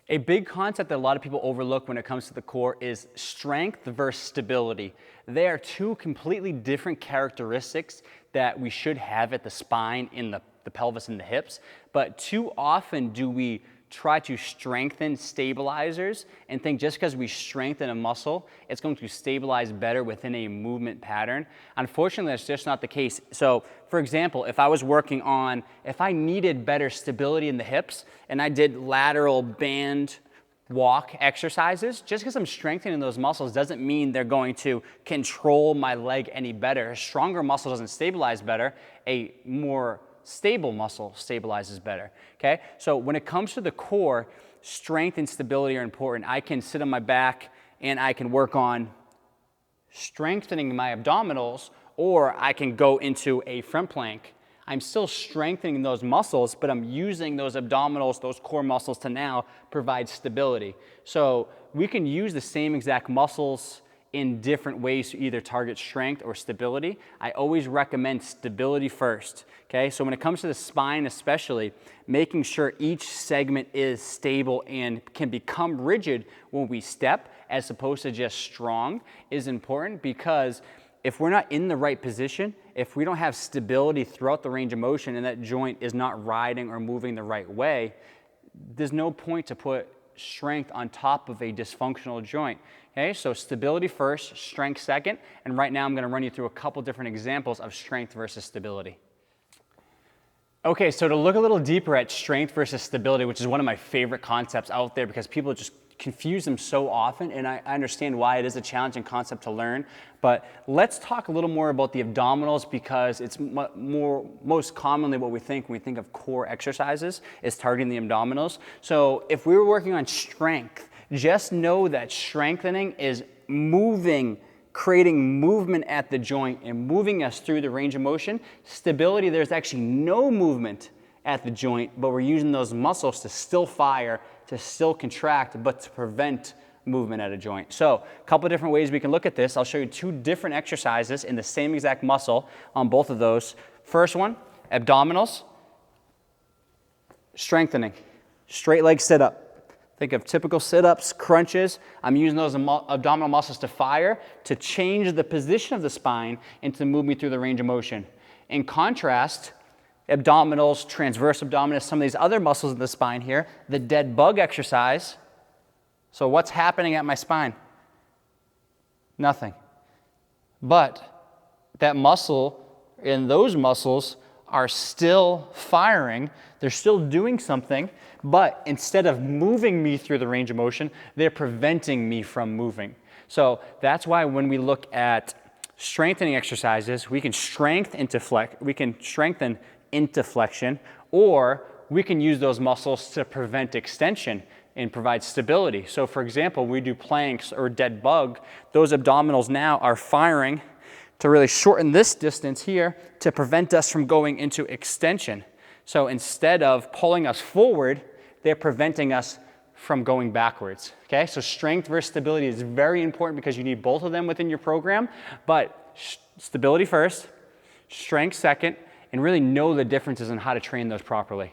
A big concept that a lot of people overlook when it comes to the core is strength versus stability. They are two completely different characteristics that we should have at the spine, in the pelvis, and the hips, but too often do we try to strengthen stabilizers and think just because we strengthen a muscle, it's going to stabilize better within a movement pattern. Unfortunately, that's just not the case. So, for example, if I needed better stability in the hips and I did lateral band walk exercises, just because I'm strengthening those muscles doesn't mean they're going to control my leg any better. A stronger muscle doesn't stabilize better. A more stable muscle stabilizes better, okay? So when it comes to the core, strength and stability are important. I can sit on my back and I can work on strengthening my abdominals, or I can go into a front plank. I'm still strengthening those muscles, but I'm using those abdominals, those core muscles, to now provide stability. So we can use the same exact muscles in different ways to either target strength or stability. I always recommend stability first, okay? So when it comes to the spine especially, making sure each segment is stable and can become rigid when we step as opposed to just strong is important, because if we're not in the right position, if we don't have stability throughout the range of motion and that joint is not riding or moving the right way, there's no point to put strength on top of a dysfunctional joint. Okay, so stability first, strength second, and right now I'm going to run you through a couple different examples of strength versus stability. Okay, so to look a little deeper at strength versus stability, which is one of my favorite concepts out there because people just confuse them so often, and I understand why it is a challenging concept to learn, but let's talk a little more about the abdominals, because it's most commonly what we think when we think of core exercises is targeting the abdominals. So if we were working on strength, just know that strengthening is moving, creating movement at the joint and moving us through the range of motion. Stability, there's actually no movement at the joint, but we're using those muscles to still fire, to still contract, but to prevent movement at a joint. So a couple different ways we can look at this. I'll show you two different exercises in the same exact muscle on both of those. First one, abdominals, strengthening, straight leg sit up. Think of typical sit-ups, crunches. I'm using those abdominal muscles to fire, to change the position of the spine and to move me through the range of motion. In contrast, abdominals, transverse abdominis, some of these other muscles in the spine here, the dead bug exercise. So what's happening at my spine? Nothing. But that muscle and those muscles are still firing, they're still doing something, but instead of moving me through the range of motion, they're preventing me from moving. So that's why when we look at strengthening exercises, we can strengthen into flexion, or we can use those muscles to prevent extension and provide stability. So for example, we do planks or dead bug, those abdominals now are firing to really shorten this distance here to prevent us from going into extension. So instead of pulling us forward, they're preventing us from going backwards, okay? So strength versus stability is very important because you need both of them within your program, but stability first, strength second, and really know the differences in how to train those properly.